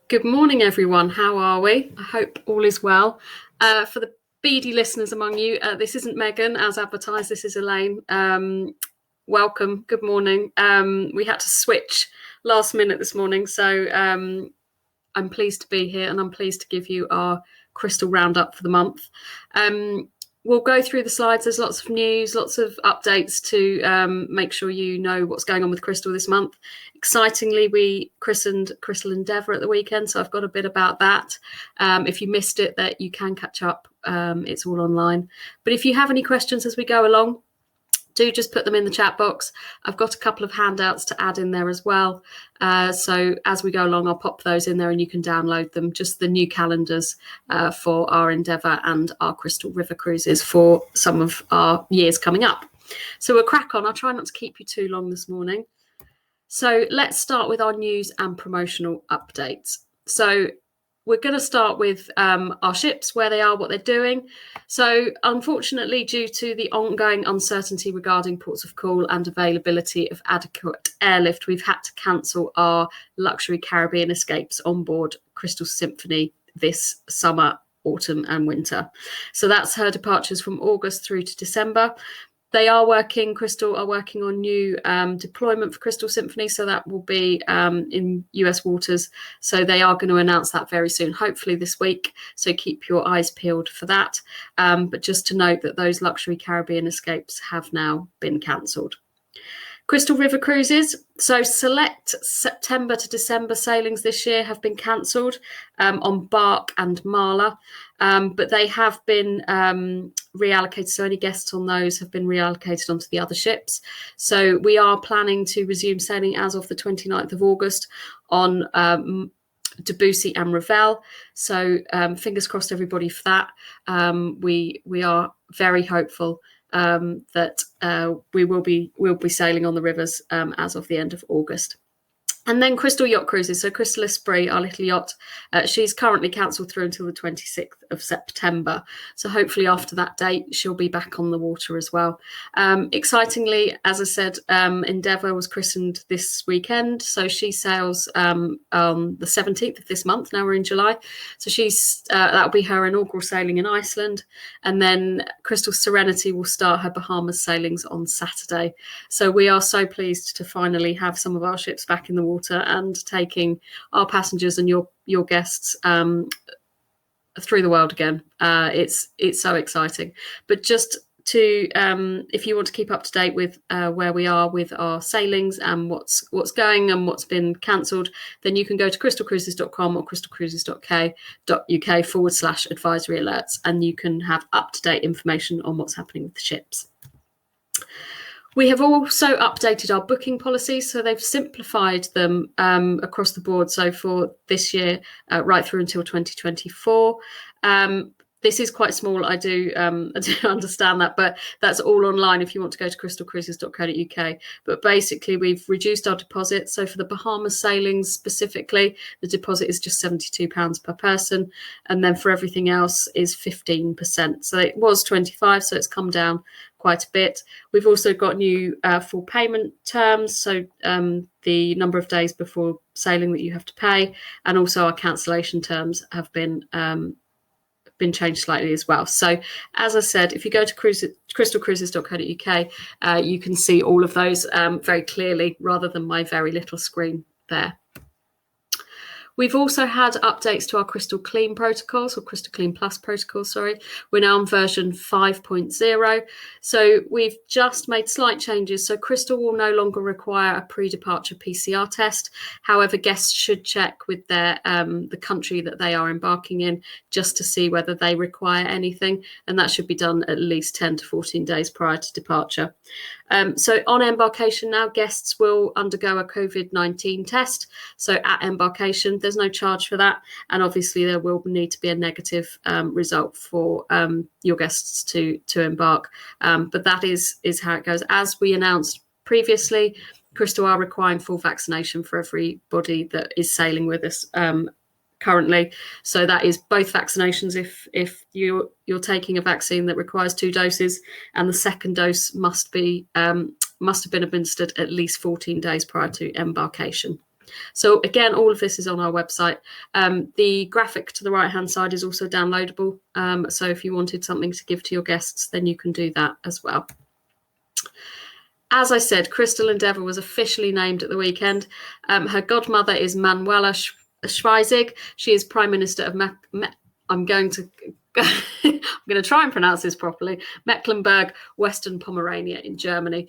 Good morning, everyone. How are we? I hope all is well. For the beady listeners among you, this isn't Megan as advertised. This is Elaine. Welcome. Good morning. We had to switch last minute this morning, so I'm pleased to be here and I'm pleased to give you our crystal roundup for the month. We'll go through the slides. There's lots of news, lots of updates to make sure you know what's going on with Crystal this month. Excitingly, we christened Crystal Endeavour at the weekend, so I've got a bit about that. If you missed it, that you can catch up. It's all online. But if you have any questions as we go along, do just put them in the chat box. I've got a couple of handouts to add in there as well. So as we go along, I'll pop those in there and you can download them. Just the new calendars for our Endeavour and our Crystal River cruises for some of our years coming up. So we'll crack on. I'll try not to keep you too long this morning. So let's start with our news and promotional updates. So we're going to start with our ships, where they are, what they're doing. So unfortunately, due to the ongoing uncertainty regarding ports of call and availability of adequate airlift, we've had to cancel our luxury Caribbean escapes on board Crystal Symphony this summer, autumn and winter. So that's her departures from August through to December. Crystal are working on new deployment for Crystal Symphony, so that will be in US waters. So they are going to announce that very soon, hopefully this week. So keep your eyes peeled for that. But just to note that those luxury Caribbean escapes have now been cancelled. Crystal River cruises. So select September to December sailings this year have been cancelled on Bark and Marla, but they have been reallocated. So any guests on those have been reallocated onto the other ships. So we are planning to resume sailing as of the 29th of August on Debussy and Ravel. So fingers crossed, everybody, for that. We are very hopeful that we'll be sailing on the rivers as of the end of August. And then Crystal Yacht Cruises. So Crystal Esprit, our little yacht, she's currently cancelled through until the 26th of September. So hopefully after that date, she'll be back on the water as well. Excitingly, as I said, Endeavour was christened this weekend. So she sails on the 17th of this month. Now we're in July. So that'll be her inaugural sailing in Iceland. And then Crystal Serenity will start her Bahamas sailings on Saturday. So we are so pleased to finally have some of our ships back in the water and taking our passengers and your guests through the world again. It's so exciting. But just to if you want to keep up to date with where we are with our sailings and what's going and what's been cancelled, then you can go to crystalcruises.com or crystalcruises.uk/advisory alerts, and you can have up-to-date information on what's happening with the ships. We have also updated our booking policies, so they've simplified them across the board. So for this year, right through until 2024. This is quite small. I do understand that, but that's all online if you want to go to crystalcruises.co.uk. But basically, we've reduced our deposit. So for the Bahamas sailings specifically, the deposit is just £72 per person. And then for everything else is 15%. So it was 25, so it's come down quite a bit. We've also got new full payment terms. So the number of days before sailing that you have to pay, and also our cancellation terms have been changed slightly as well. So as I said, if you go to crystalcruises.co.uk, you can see all of those very clearly rather than my very little screen there. We've also had updates to our Crystal Clean protocols, or Crystal Clean Plus protocols, sorry. We're now on version 5.0. So we've just made slight changes. So Crystal will no longer require a pre-departure PCR test. However, guests should check with their the country that they are embarking in just to see whether they require anything. And that should be done at least 10 to 14 days prior to departure. So on embarkation now, guests will undergo a COVID-19 test. So at embarkation, there's no charge for that. And obviously there will need to be a negative result for your guests to embark. But that is how it goes. As we announced previously, Crystal are requiring full vaccination for everybody that is sailing with us currently. So that is both vaccinations if you're taking a vaccine that requires 2 doses, and the second dose must have been administered at least 14 days prior to embarkation. So again, all of this is on our website. The graphic to the right-hand side is also downloadable. So if you wanted something to give to your guests, then you can do that as well. As I said, Crystal Endeavour was officially named at the weekend. Her godmother is Manuela Schweizig. She is Prime Minister of I'm going to try and pronounce this properly. Mecklenburg, Western Pomerania in Germany.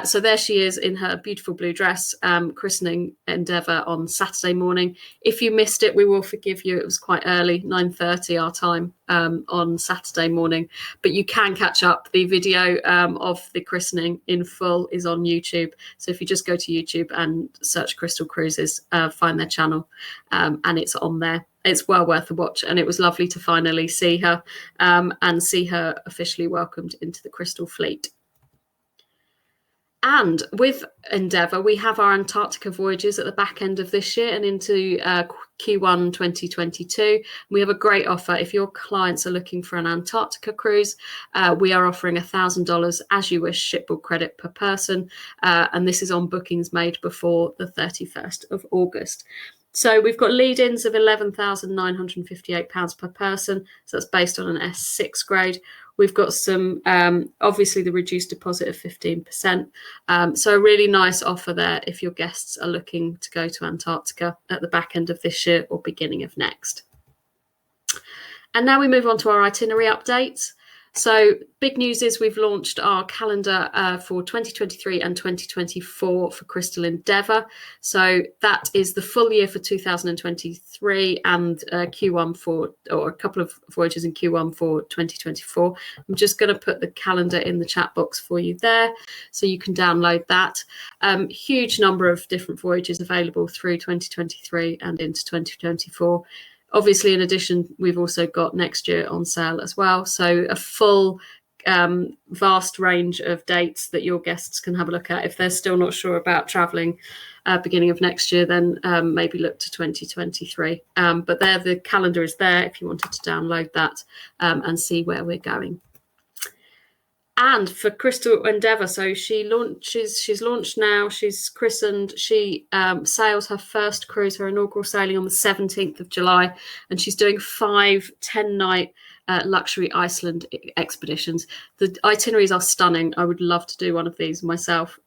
So there she is in her beautiful blue dress, christening Endeavour on Saturday morning. If you missed it, we will forgive you. It was quite early, 9:30 our time on Saturday morning. But you can catch up. The video of the christening in full is on YouTube. So if you just go to YouTube and search Crystal Cruises, find their channel, and it's on there. It's well worth a watch, and it was lovely to finally see her and see her officially welcomed into the Crystal Fleet. And with Endeavour, we have our Antarctica voyages at the back end of this year and into Q1 2022. We have a great offer. If your clients are looking for an Antarctica cruise, we are offering $1,000 as you wish shipboard credit per person. And this is on bookings made before the 31st of August. So we've got lead-ins of £11,958 per person. So that's based on an S6 grade. We've got some, obviously, the reduced deposit of 15%. So a really nice offer there if your guests are looking to go to Antarctica at the back end of this year or beginning of next. And now we move on to our itinerary updates. So big news is we've launched our calendar for 2023 and 2024 for Crystal Endeavour. So that is the full year for 2023 and Q1 or a couple of voyages in Q1 for 2024. I'm just going to put the calendar in the chat box for you there so you can download that. Huge number of different voyages available through 2023 and into 2024. Obviously, in addition, we've also got next year on sale as well. So a full, vast range of dates that your guests can have a look at. If they're still not sure about travelling beginning of next year, then maybe look to 2023. But there, the calendar is there if you wanted to download that and see where we're going. And for Crystal Endeavour, so she's launched now, she's christened, she sails her first cruise, her inaugural sailing on the 17th of July, and she's doing 5 10-night luxury Iceland expeditions. The itineraries are stunning. I would love to do one of these myself.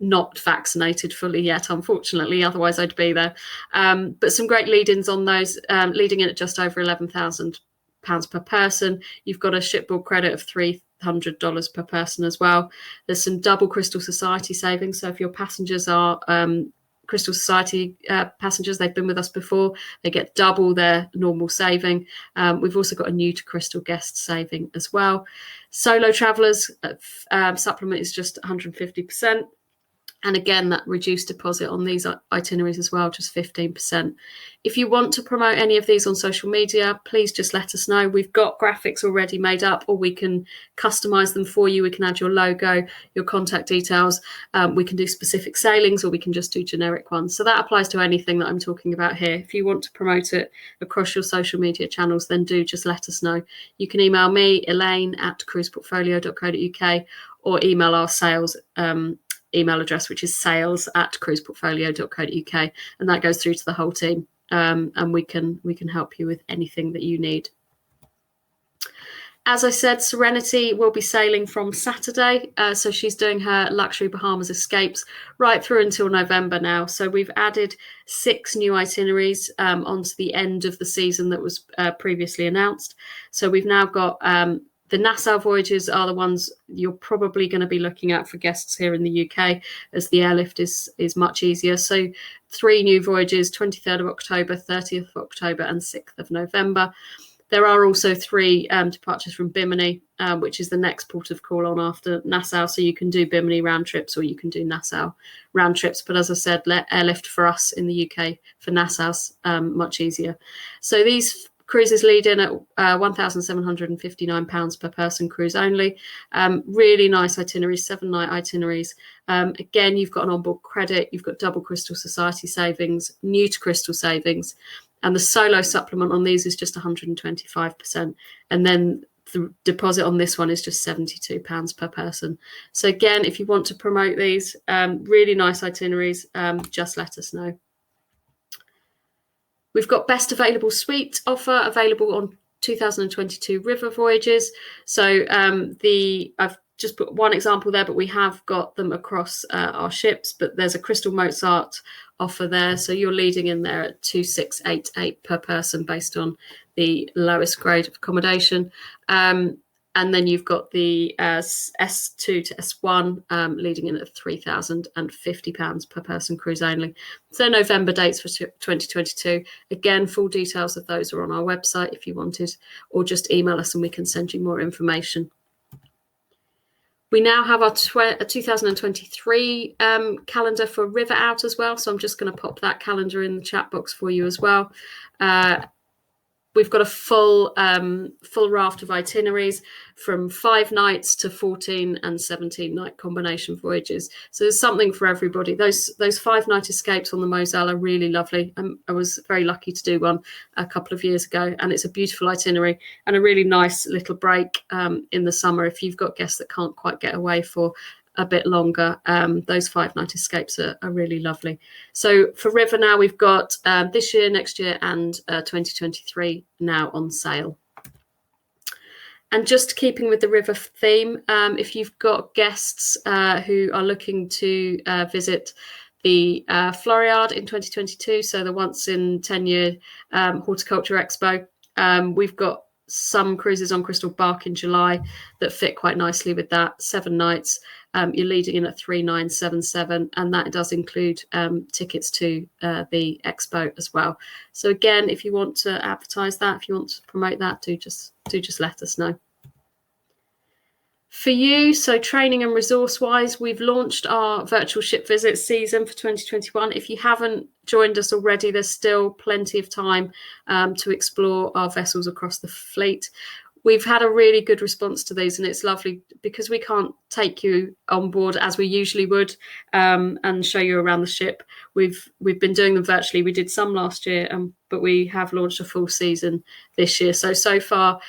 Not vaccinated fully yet, unfortunately, otherwise I'd be there. But some great lead-ins on those, leading in at just over £11,000 per person. You've got a shipboard credit of $300 per person as well. There's some double Crystal Society savings. So if your passengers are Crystal Society passengers, they've been with us before, they get double their normal saving. We've also got a new to Crystal guest saving as well. Solo travellers supplement is just 150%. And again, that reduced deposit on these itineraries as well, just 15%. If you want to promote any of these on social media, please just let us know. We've got graphics already made up, or we can customize them for you. We can add your logo, your contact details. We can do specific sailings, or we can just do generic ones. So that applies to anything that I'm talking about here. If you want to promote it across your social media channels, then do just let us know. You can email me, elaine@cruiseportfolio.co.uk, or email our sales email address, which is sales@cruiseportfolio.co.uk, and that goes through to the whole team, and we can help you with anything that you need. As I said, Serenity will be sailing from Saturday, so she's doing her luxury Bahamas escapes right through until November now. So we've added 6 new itineraries onto the end of the season that was previously announced. So we've now got the Nassau voyages are the ones you're probably going to be looking at for guests here in the UK, as the airlift is much easier. So 3 new voyages, 23rd of October, 30th of October and 6th of November. There are also 3 departures from Bimini, which is the next port of call on after Nassau. So you can do Bimini round trips or you can do Nassau round trips. But as I said, airlift for us in the UK for Nassau's much easier. So these cruises lead in at £1,759 per person cruise only. Really nice itineraries, 7-night itineraries. Again, you've got an onboard credit, you've got double Crystal Society savings, new to Crystal savings, and the solo supplement on these is just 125%. And then the deposit on this one is just £72 per person. So again, if you want to promote these, really nice itineraries, just let us know. We've got best available suite offer available on 2022 river voyages. So I've just put one example there, but we have got them across our ships. But there's a Crystal Mozart offer there, so you're leading in there at 2,688 per person based on the lowest grade of accommodation. And then you've got the S2 to S1 leading in at £3,050 per person cruise only. So November dates for 2022. Again, full details of those are on our website if you wanted, or just email us and we can send you more information. We now have our 2023 calendar for River out as well. So I'm just going to pop that calendar in the chat box for you as well. We've got a full raft of itineraries from 5 nights to 14 and 17 night combination voyages. So there's something for everybody. Those 5 night escapes on the Moselle are really lovely. I was very lucky to do one a couple of years ago, and it's a beautiful itinerary and a really nice little break in the summer if you've got guests that can't quite get away for a bit longer. Those 5 night escapes are really lovely. So for River now, we've got this year, next year and 2023 now on sale. And just keeping with the River theme, if you've got guests who are looking to visit the Floriade in 2022, so the once in 10-year horticulture expo, we've got some cruises on Crystal Bark in July that fit quite nicely with that. 7 nights. You're leading in at 3,977, and that does include tickets to the expo as well. So again, if you want to advertise that, if you want to promote that, do just let us know. For you, so training and resource wise, we've launched our virtual ship visit season for 2021. If you haven't joined us already, there's still plenty of time to explore our vessels across the fleet. We've had a really good response to these, and it's lovely because we can't take you on board as we usually would and show you around the ship. We've been doing them virtually. We did some last year, but we have launched a full season this year. So far,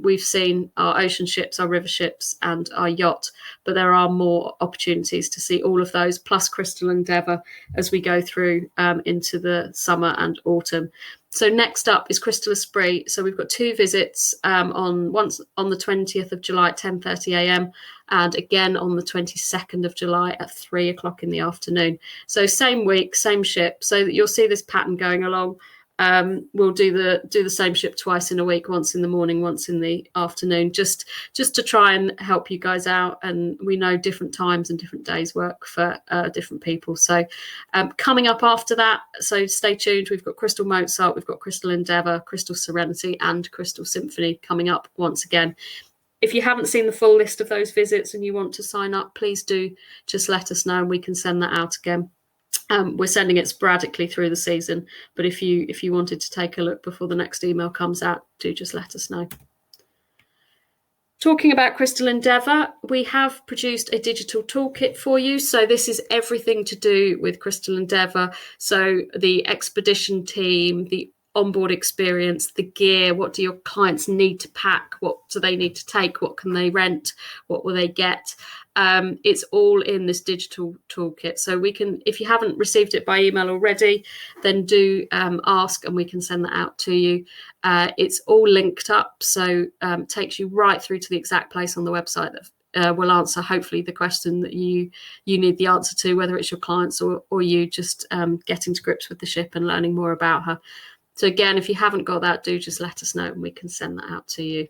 we've seen our ocean ships, our river ships, and our yacht. But there are more opportunities to see all of those, plus Crystal Endeavour, as we go through into the summer and autumn. So next up is Crystal Esprit. So we've got 2 visits, once on the 20th of July at 10:30 a.m. and again on the 22nd of July at 3 o'clock in the afternoon. So same week, same ship. So that you'll see this pattern going along. We'll do the same ship twice in a week, once in the morning, once in the afternoon, just to try and help you guys out. And we know different times and different days work for different people. So coming up after that, so stay tuned. We've got Crystal Mozart, we've got Crystal Endeavour, Crystal Serenity and Crystal Symphony coming up once again. If you haven't seen the full list of those visits and you want to sign up, please do just let us know and we can send that out again. We're sending it sporadically through the season, but if you wanted to take a look before the next email comes out, do just let us know. Talking about Crystal Endeavour, we have produced a digital toolkit for you. So this is everything to do with Crystal Endeavour. So the expedition team, the onboard experience, the gear, what do your clients need to pack, what do they need to take, what can they rent, what will they get. It's all in this digital toolkit. So we can, if you haven't received it by email already, then do ask and we can send that out to you. It's all linked up, so takes you right through to the exact place on the website that will answer hopefully the question that you need the answer to, whether it's your clients or you just getting to grips with the ship and learning more about her. So again, if you haven't got that, do just let us know and we can send that out to you.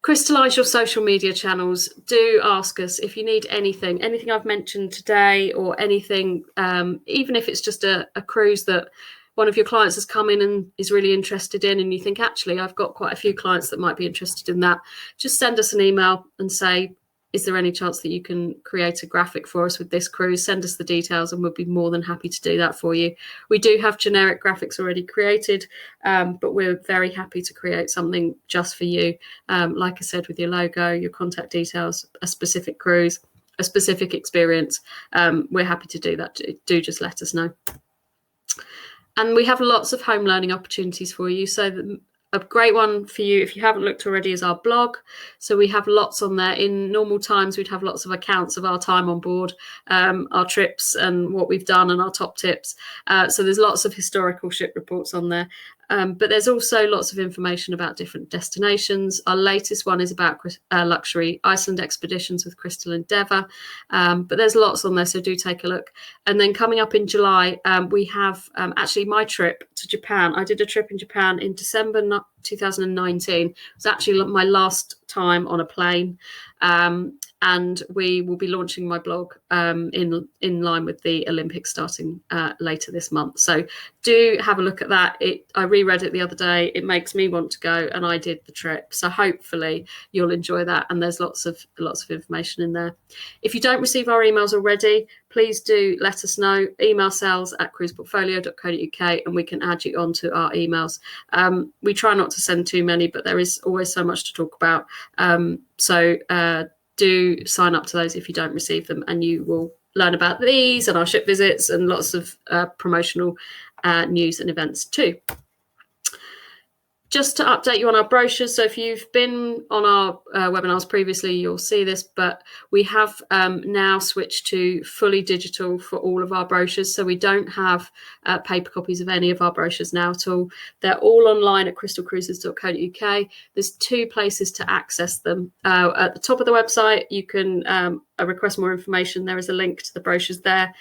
Crystallise your social media channels. Do ask us if you need anything I've mentioned today, or anything, even if it's just a cruise that one of your clients has come in and is really interested in, and you think, actually, I've got quite a few clients that might be interested in that. Just send us an email and say, is there any chance that you can create a graphic for us with this cruise? Send us the details and we'll be more than happy to do that for you. We do have generic graphics already created, but we're very happy to create something just for you. Like I said, with your logo, your contact details, a specific cruise, a specific experience. We're happy to do that. Do just let us know. And we have lots of home learning opportunities for you. So a great one for you if you haven't looked already is our blog. So we have lots on there. In normal times, we'd have lots of accounts of our time on board, our trips and what we've done and our top tips. So there's lots of historical ship reports on there. But there's also lots of information about different destinations. Our latest one is about luxury Iceland expeditions with Crystal Endeavour. But there's lots on there, so do take a look. And then coming up in July, we have actually my trip to Japan. I did a trip in Japan in December 2019. It was actually my last time on a plane. And we will be launching my blog in line with the Olympics starting later this month. So do have a look at that. I reread it the other day. It makes me want to go, and I did the trip. So hopefully you'll enjoy that. And there's lots of information in there. If you don't receive our emails already, please do let us know. Email sales@cruiseportfolio.co.uk and we can add you onto our emails. We try not to send too many, but there is always so much to talk about. So do sign up to those if you don't receive them, and you will learn about these and our ship visits and lots of promotional news and events too. Just to update you on our brochures, so if you've been on our webinars previously, you'll see this, but we have now switched to fully digital for all of our brochures. So we don't have paper copies of any of our brochures now at all. They're all online at crystalcruises.co.uk. There's two places to access them. At the top of the website, you can request more information. There is a link to the brochures there.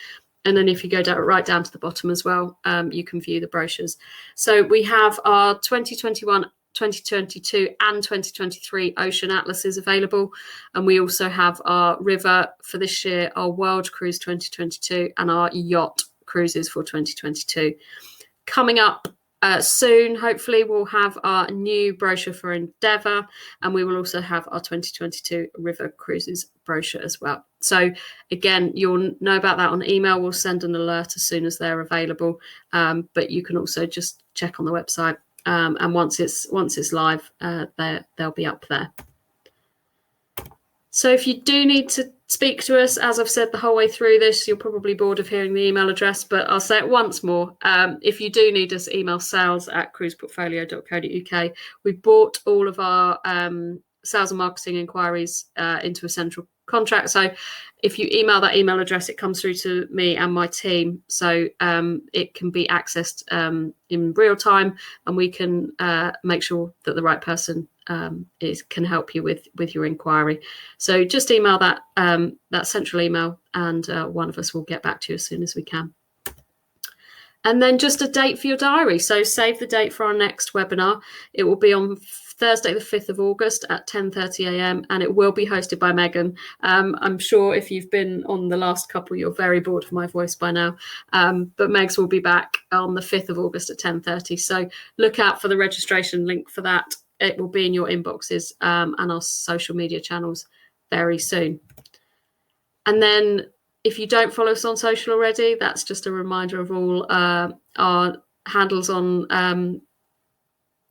And then if you go right down to the bottom as well, you can view the brochures. So we have our 2021, 2022 and 2023 ocean atlases available. And we also have our river for this year, our world cruise 2022 and our yacht cruises for 2022. Coming up soon, hopefully, we'll have our new brochure for Endeavour, and we will also have our 2022 river cruises brochure as well. So again, you'll know about that on email. We'll send an alert as soon as they're available, but you can also just check on the website, and once it's live, they'll be up there. So if you do need to speak to us, as I've said the whole way through this, you're probably bored of hearing the email address, but I'll say it once more. If you do need us, email sales@cruiseportfolio.co.uk. We brought all of our sales and marketing inquiries into a central contract. So if you email that email address, it comes through to me and my team. So it can be accessed in real time, and we can make sure that the right person can help you with your inquiry. So just email that central email, and one of us will get back to you as soon as we can. And then just a date for your diary. So save the date for our next webinar. It will be on Thursday, the 5th of August at 10:30 a.m. and it will be hosted by Megan. I'm sure if you've been on the last couple, you're very bored of my voice by now. But Megs will be back on the 5th of August at 10:30. So look out for the registration link for that. It will be in your inboxes and our social media channels very soon. And then if you don't follow us on social already, that's just a reminder of all our handles on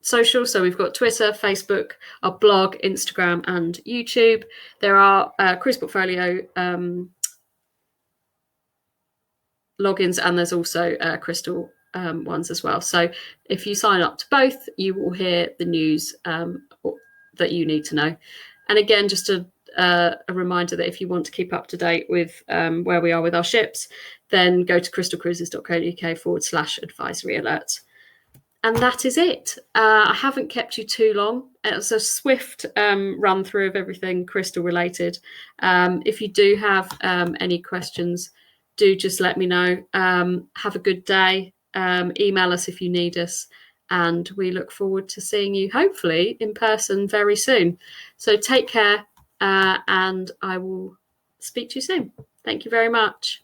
social. So we've got Twitter, Facebook, our blog, Instagram and YouTube. There are Cruise Portfolio logins, and there's also Crystal ones as well. So if you sign up to both, you will hear the news that you need to know. And again, just a reminder that if you want to keep up to date with where we are with our ships, then go to crystalcruises.co.uk/advisory alerts. And that is it. I haven't kept you too long. It was a swift run through of everything Crystal related. If you do have any questions, do just let me know. Have a good day. Email us if you need us. And we look forward to seeing you, hopefully, in person very soon. So take care, and I will speak to you soon. Thank you very much.